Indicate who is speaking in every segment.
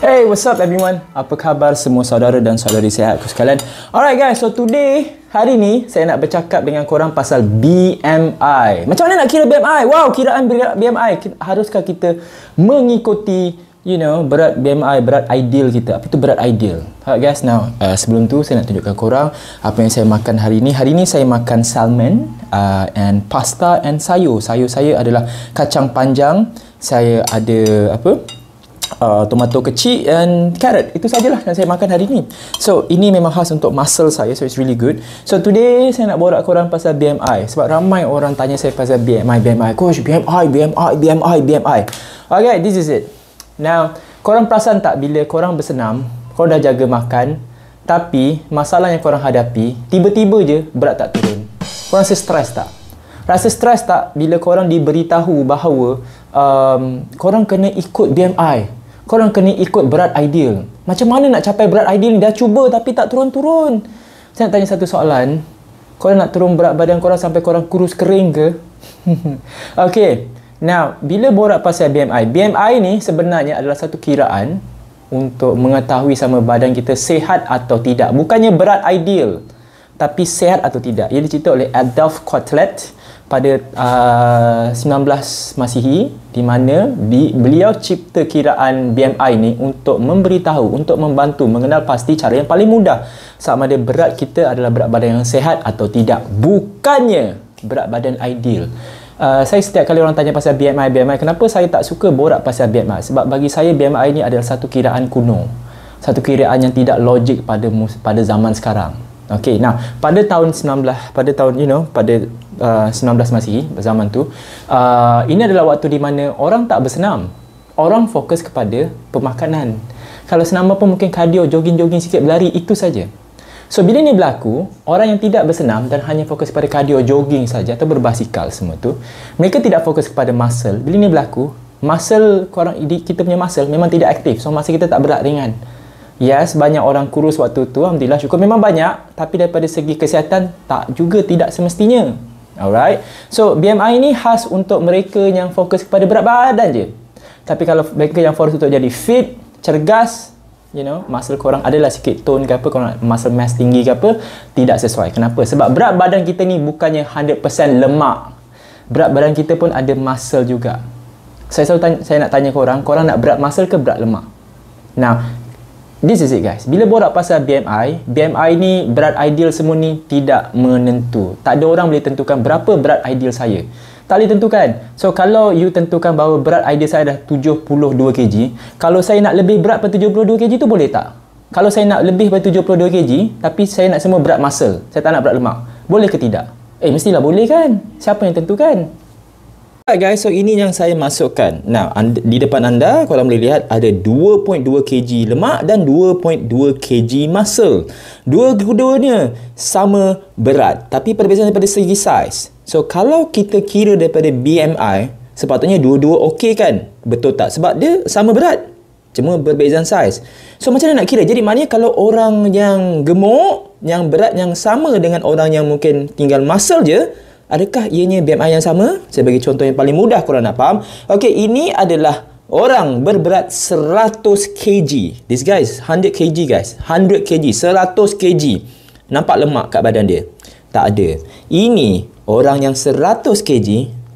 Speaker 1: Hey, what's up everyone? Apa khabar semua saudara dan saudari sihatku sekalian? Alright guys, so today, hari ni saya nak bercakap dengan korang pasal BMI. Macam mana nak kira BMI? Wow, kiraan BMI. Haruskah kita mengikuti, berat BMI, berat ideal kita? Apa tu berat ideal? Alright guys, now sebelum tu saya nak tunjukkan korang apa yang saya makan hari ni. Hari ni saya makan salmon and pasta and sayur. Sayur saya adalah kacang panjang. Saya ada tomato kecil and carrot. Itu sajalah yang saya makan hari ni. So ini memang khas untuk muscle saya, so it's really good. So today saya nak borak korang pasal BMI, sebab ramai orang tanya saya pasal BMI. Coach, BMI. Okay, this is it. Now, korang perasan tak bila korang bersenam, korang dah jaga makan, tapi masalah yang korang hadapi, tiba-tiba je berat tak turun. Korang rasa stres tak? Rasa stres tak bila korang diberitahu bahawa korang kena ikut BMI, korang kena ikut berat ideal? Macam mana nak capai berat ideal ni? Dah cuba tapi tak turun-turun. Saya nak tanya satu soalan. Korang nak turun berat badan korang sampai korang kurus kering ke? Okay. Now, bila borak pasal BMI, BMI ni sebenarnya adalah satu kiraan untuk mengetahui sama badan kita sihat atau tidak. Bukannya berat ideal, tapi sihat atau tidak. Ia dicipta oleh Adolf Quetelet pada 19 Masihi, di mana beliau cipta kiraan BMI ni untuk memberitahu, untuk membantu mengenal pasti cara yang paling mudah sama ada berat kita adalah berat badan yang sihat atau tidak, bukannya berat badan ideal. Saya setiap kali orang tanya pasal BMI, kenapa saya tak suka borak pasal BMI? Sebab bagi saya BMI ni adalah satu kiraan kuno, satu kiraan yang tidak logik pada zaman sekarang. Okey, nah pada tahun 19 Masihi, zaman tu, ini adalah waktu di mana orang tak bersenam. Orang fokus kepada pemakanan. Kalau senam apa mungkin kardio, jogging sikit, berlari, itu saja. So bila ni berlaku, orang yang tidak bersenam dan hanya fokus pada kardio, jogging saja atau berbasikal semua tu, mereka tidak fokus kepada muscle. Bila ni berlaku, muscle kita punya muscle memang tidak aktif. So muscle kita tak berat, ringan. Yes, banyak orang kurus waktu tu, alhamdulillah, syukur, memang banyak, tapi daripada segi kesihatan tidak semestinya. Alright. So BMI ni khas untuk mereka yang fokus kepada berat badan je. Tapi kalau mereka yang fokus untuk jadi fit, cergas, muscle korang adalah sikit tone ke apa, korang muscle mass tinggi ke apa, tidak sesuai. Kenapa? Sebab berat badan kita ni bukannya 100% lemak. Berat badan kita pun ada muscle juga. Saya nak tanya korang nak berat muscle ke berat lemak? Now, this is it guys. Bila borak pasal BMI ni berat ideal semua ni tidak menentu. Tak ada orang boleh tentukan berapa berat ideal saya. Tak boleh tentukan. So kalau you tentukan bahawa berat ideal saya dah 72 kg, kalau saya nak lebih berat pada 72 kg tu boleh tak? Kalau saya nak lebih pada 72 kg tapi saya nak semua berat muscle, saya tak nak berat lemak, boleh ke tidak? Mestilah boleh kan? Siapa yang tentukan? Alright guys, so ini yang saya masukkan. Nah, di depan anda korang boleh lihat ada 2.2 kg lemak dan 2.2 kg muscle. Dua-duanya sama berat, tapi perbezaan daripada segi saiz. So kalau kita kira daripada BMI, sepatutnya dua-dua okey kan? Betul tak? Sebab dia sama berat, cuma berbezaan saiz. So macam mana nak kira? Jadi maknanya kalau orang yang gemuk, yang berat yang sama dengan orang yang mungkin tinggal muscle je, adakah ianya BMI yang sama? Saya bagi contoh yang paling mudah korang nak faham. Okey, ini adalah orang berberat 100 kg. This guys, 100 kg guys. 100 kg, 100 kg. Nampak lemak kat badan dia? Tak ada. Ini orang yang 100 kg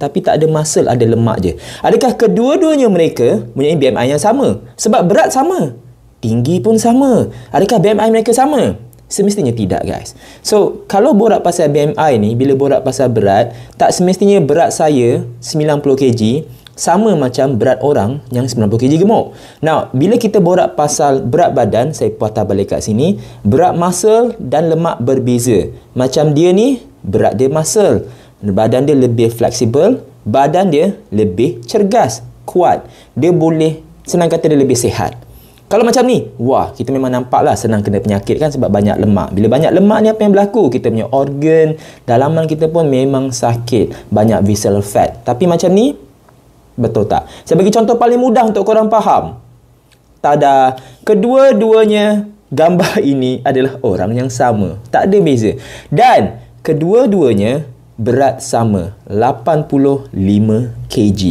Speaker 1: tapi tak ada muscle, ada lemak je. Adakah kedua-duanya mereka mempunyai BMI yang sama? Sebab berat sama, tinggi pun sama. Adakah BMI mereka sama? Semestinya tidak guys. So kalau borak pasal BMI ni, bila borak pasal berat, tak semestinya berat saya 90 kg sama macam berat orang yang 90 kg gemuk. Now, bila kita borak pasal berat badan, saya patah balik kat sini, berat muscle dan lemak berbeza. Macam dia ni, berat dia muscle, badan dia lebih fleksibel, badan dia lebih cergas, kuat. Dia boleh, senang kata dia lebih sihat. Kalau macam ni, wah, kita memang nampaklah senang kena penyakit kan, sebab banyak lemak. Bila banyak lemak ni apa yang berlaku? Kita punya organ, dalaman kita pun memang sakit. Banyak visceral fat. Tapi macam ni, betul tak? Saya bagi contoh paling mudah untuk korang faham. Tada! Kedua-duanya gambar ini adalah orang yang sama. Tak ada beza. Dan kedua-duanya
Speaker 2: berat sama 85 kg.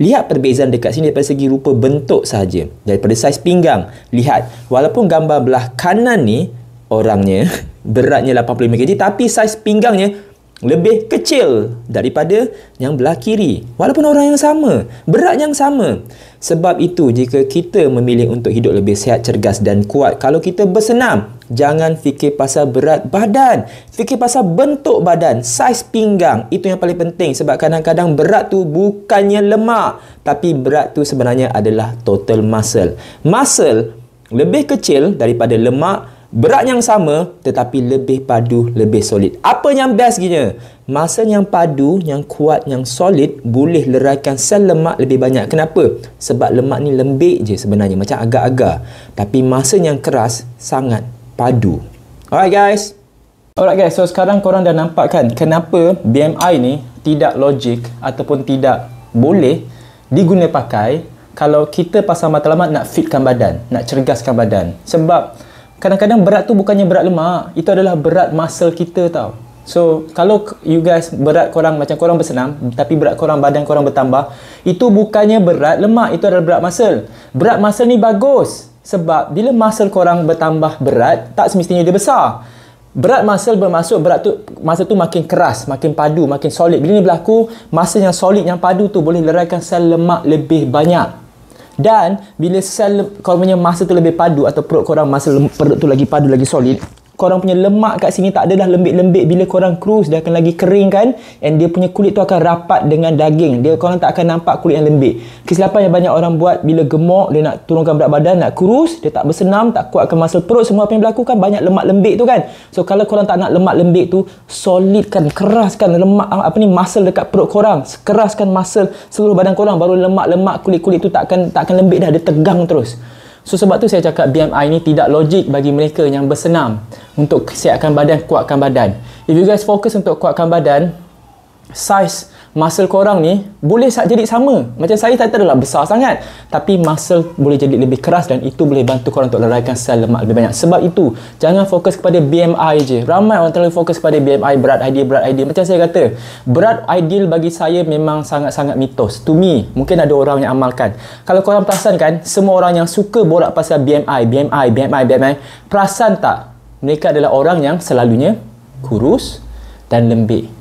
Speaker 2: Lihat perbezaan dekat sini daripada segi rupa bentuk sahaja. Daripada saiz pinggang, lihat walaupun gambar belah kanan ni orangnya beratnya 85 kg, tapi saiz pinggangnya lebih kecil daripada yang belah kiri. Walaupun orang yang sama, berat yang sama. Sebab itu, jika kita memilih untuk hidup lebih sihat, cergas dan kuat, kalau kita bersenam, jangan fikir pasal berat badan. Fikir pasal bentuk badan, saiz pinggang. Itu yang paling penting. Sebab kadang-kadang berat tu bukannya lemak, tapi berat tu sebenarnya adalah total muscle. Muscle lebih kecil daripada lemak, berat yang sama tetapi lebih padu, lebih solid. Apa yang best gila? Muscle yang padu, yang kuat, yang solid boleh leraikan sel lemak lebih banyak. Kenapa? Sebab lemak ni lembik je sebenarnya, macam agar-agar. Tapi muscle yang keras sangat padu. Alright guys.
Speaker 1: So sekarang korang dah nampak kan kenapa BMI ni tidak logik ataupun tidak boleh diguna pakai kalau kita pasal matlamat nak fitkan badan, nak cergaskan badan. Sebab kadang-kadang berat tu bukannya berat lemak, itu adalah berat muscle kita tau. So, kalau you guys berat korang macam korang bersenam, tapi berat korang, badan korang bertambah, itu bukannya berat lemak, itu adalah berat muscle. Berat muscle ni bagus. Sebab bila muscle korang bertambah berat, tak semestinya dia besar. Berat muscle bermaksud berat tu, muscle tu makin keras, makin padu, makin solid. Bila ni berlaku, muscle yang solid, yang padu tu boleh leraikan sel lemak lebih banyak. Dan bila sel korang punya masa tu lebih padu atau perut korang masa perut tu lagi padu, lagi solid, korang punya lemak kat sini tak ada dah lembik-lembik. Bila korang cruise, dia akan lagi kering kan, and dia punya kulit tu akan rapat dengan daging. Korang tak akan nampak kulit yang lembik. Kesilapan yang banyak orang buat bila gemuk, dia nak turunkan berat badan, nak kurus, dia tak bersenam, tak kuatkan muscle perut, semua apa yang berlaku kan banyak lemak lembik tu kan. So kalau korang tak nak lemak lembik tu, solidkan, keraskan lemak muscle dekat perut korang, keraskan muscle seluruh badan korang, baru lemak-lemak kulit-kulit tu tak akan lembik dah, dia tegang terus. So sebab tu saya cakap BMI ni tidak logik bagi mereka yang bersenam untuk siapkan badan, kuatkan badan. If you guys fokus untuk kuatkan badan, saiz muscle korang ni boleh jadi sama. Macam saya tak adalah besar sangat, tapi muscle boleh jadi lebih keras dan itu boleh bantu korang untuk leraikan sel lemak lebih banyak. Sebab itu, jangan fokus kepada BMI je. Ramai orang terlalu fokus pada BMI, berat ideal. Macam saya kata, berat ideal bagi saya memang sangat-sangat mitos. To me, mungkin ada orang yang amalkan. Kalau korang perasan kan, semua orang yang suka borak pasal BMI, perasan tak? Mereka adalah orang yang selalunya kurus dan lembik.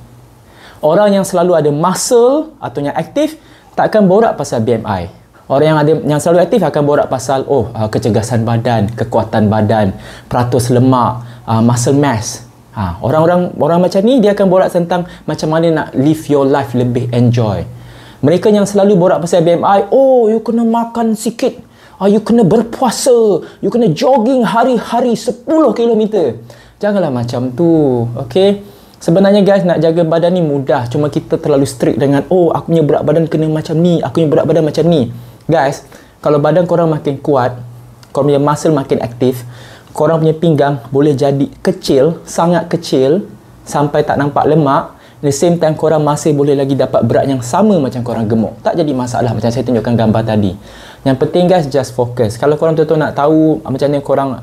Speaker 1: Orang yang selalu ada muscle atau yang aktif takkan borak pasal BMI. Orang yang selalu aktif akan borak pasal kecergasan badan, kekuatan badan, peratus lemak, muscle mass. Orang macam ni dia akan borak tentang macam mana nak live your life lebih enjoy. Mereka yang selalu borak pasal BMI, you kena makan sikit, you kena berpuasa, you kena jogging hari-hari 10 km. Janganlah macam tu, okay? Sebenarnya guys, nak jaga badan ni mudah. Cuma kita terlalu strict dengan aku punya berat badan kena macam ni, aku punya berat badan macam ni. Guys, kalau badan korang makin kuat, korang punya muscle makin aktif, korang punya pinggang boleh jadi kecil, sangat kecil, sampai tak nampak lemak. At the same time, korang masih boleh lagi dapat berat yang sama macam korang gemuk. Tak jadi masalah macam saya tunjukkan gambar tadi. Yang penting guys, just fokus. Kalau korang betul-betul nak tahu macam mana korang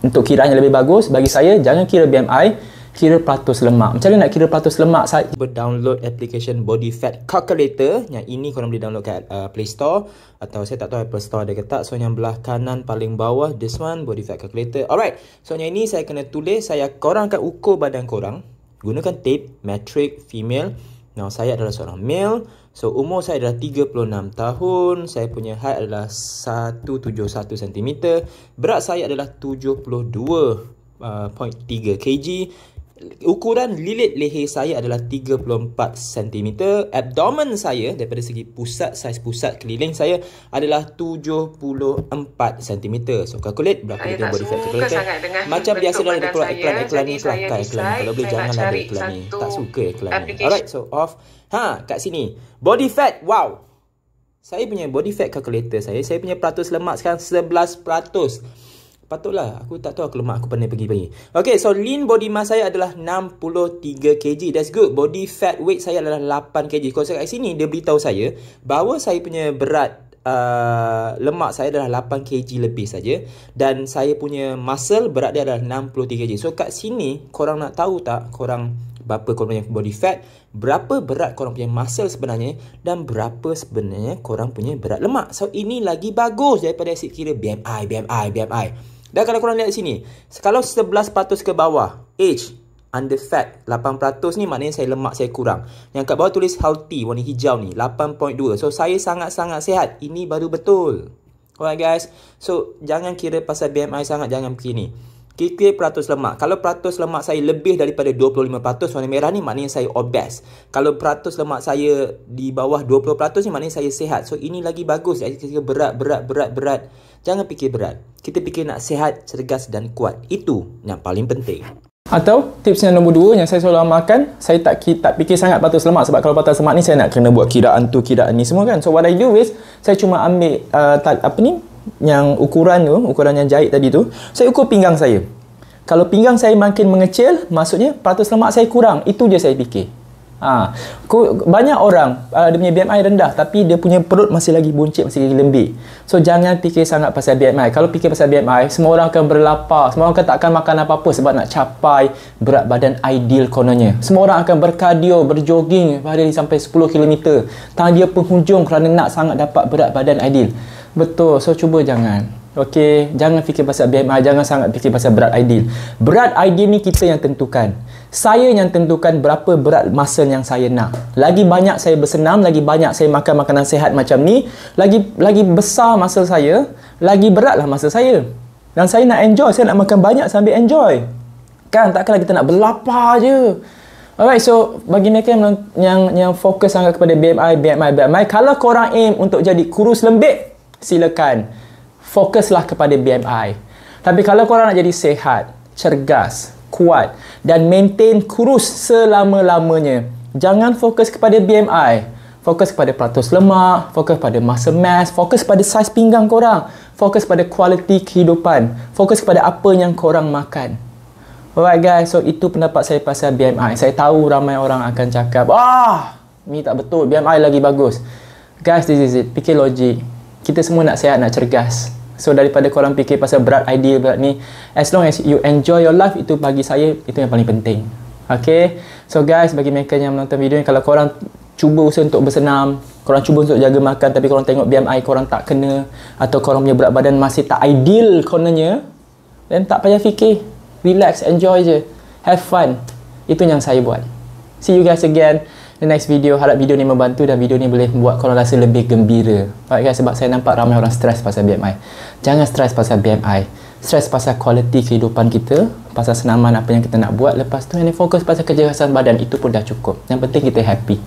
Speaker 1: untuk kiraan yang lebih bagus, bagi saya, jangan kira BMI, kira peratus lemak. Macam mana nak kira peratus lemak? Saya
Speaker 2: berdownload application Body Fat Calculator. Yang ini korang boleh download kat Play Store, atau saya tak tahu Apple Store ada ke tak. So yang belah kanan paling bawah, this one, Body Fat Calculator. Alright, so yang ini saya kena tulis, korang akan ukur badan korang gunakan tape, metric, female. Now saya adalah seorang male, so umur saya adalah 36 tahun, saya punya height adalah 171 cm, berat saya adalah 72.3 kg. Ukuran lilit leher saya adalah 34 cm. Abdomen saya daripada segi saiz pusat keliling saya adalah 74 cm. So calculate berapa kita body fat calculator. Macam biasa dah ada keluar iklan ni, kelakar iklan ni. Kalau boleh jangan ada iklan ni. Tak suka iklan ni. Alright, so off. Kat sini. Body fat, wow. Saya punya body fat calculator saya punya peratus lemak sekarang 11%. Patutlah, aku tak tahu aku lemak, aku pandai pergi-pergi. Okay, so lean body mass saya adalah 63 kg. That's good. Body fat weight saya adalah 8 kg. Kalau kat sini, dia beritahu saya bahawa saya punya berat lemak saya adalah 8 kg lebih saja. Dan saya punya muscle berat dia adalah 63 kg. So kat sini, korang nak tahu tak, korang berapa korang punya body fat, berapa berat korang punya muscle sebenarnya, dan berapa sebenarnya korang punya berat lemak. So ini lagi bagus daripada asyik kira BMI. Dan kalau korang lihat sini, kalau 11% ke bawah, age under fat 8% ni maknanya saya lemak saya kurang. Yang kat bawah tulis healthy warna hijau ni 8.2. So saya sangat-sangat sihat. Ini baru betul. Alright guys. So jangan kira pasal BMI sangat, jangan begini. Kira peratus lemak. Kalau peratus lemak saya lebih daripada 25% warna merah ni maknanya saya obese. Kalau peratus lemak saya di bawah 20% ni maknanya saya sihat. So ini lagi bagus. Kita berat. Jangan fikir berat. Kita fikir nak sihat, cergas dan kuat. Itu yang paling penting.
Speaker 1: Atau tips yang nombor 2 yang saya selalu amalkan, saya tak fikir sangat peratus lemak, sebab kalau peratus lemak ni saya nak kena buat kiraan tu, kiraan ni semua kan. So what I do is saya cuma ambil yang ukuran yang jahit tadi tu, saya ukur pinggang saya. Kalau pinggang saya makin mengecil, maksudnya peratus lemak saya kurang. Itu je saya fikir. Banyak orang dia punya BMI rendah tapi dia punya perut masih lagi buncit, masih lagi lembik. So jangan fikir sangat pasal BMI. Kalau fikir pasal BMI, semua orang akan berlapar, semua orang tak akan makan apa-apa sebab nak capai berat badan ideal kononnya. Semua orang akan berkardio, berjogging hari sampai 10 km tangan dia penghujung kerana nak sangat dapat berat badan ideal. Betul. So cuba jangan. Okey, jangan fikir pasal BMI, jangan sangat fikir pasal berat ideal. Berat ideal ni kita yang tentukan. Saya yang tentukan berapa berat muscle yang saya nak. Lagi banyak saya bersenam, lagi banyak saya makan makanan sihat macam ni, lagi besar muscle saya, lagi beratlah muscle saya. Dan saya nak enjoy, saya nak makan banyak sambil enjoy. Kan, takkanlah kita nak berlapar je. Alright, so bagi mereka yang fokus sangat kepada BMI, kalau korang aim untuk jadi kurus lembik, silakan. Fokuslah kepada BMI. Tapi kalau korang nak jadi sihat, cergas, kuat dan maintain kurus selama-lamanya, jangan fokus kepada BMI. Fokus kepada peratus lemak, fokus pada muscle mass, fokus pada saiz pinggang korang, fokus pada kualiti kehidupan, fokus kepada apa yang korang makan. Alright guys, so itu pendapat saya pasal BMI. Saya tahu ramai orang akan cakap, ni tak betul, BMI lagi bagus. Guys, this is it. Fikir logik. Kita semua nak sihat, nak cergas. So daripada korang fikir pasal berat ideal, berat ni, as long as you enjoy your life, itu bagi saya itu yang paling penting. Okay, so guys, bagi mereka yang menonton video ni, kalau korang cuba usaha untuk bersenam, korang cuba untuk jaga makan tapi korang tengok BMI korang tak kena, atau korang punya berat badan masih tak ideal kononnya, then tak payah fikir, relax, enjoy je, have fun. Itu yang saya buat. See you guys again the next video. Harap video ni membantu dan video ni boleh membuat korang rasa lebih gembira. Alright guys, sebab saya nampak ramai orang stres pasal BMI. Jangan stres pasal BMI. Stres pasal kualiti kehidupan kita, pasal senaman apa yang kita nak buat. Lepas tu, yang fokus pasal kejelasan badan, itu pun dah cukup. Yang penting kita happy.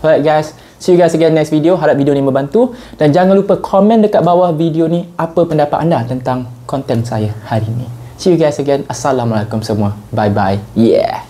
Speaker 1: Alright guys, see you guys again next video. Harap video ni membantu. Dan jangan lupa komen dekat bawah video ni apa pendapat anda tentang konten saya hari ni. See you guys again. Assalamualaikum semua. Bye bye. Yeah.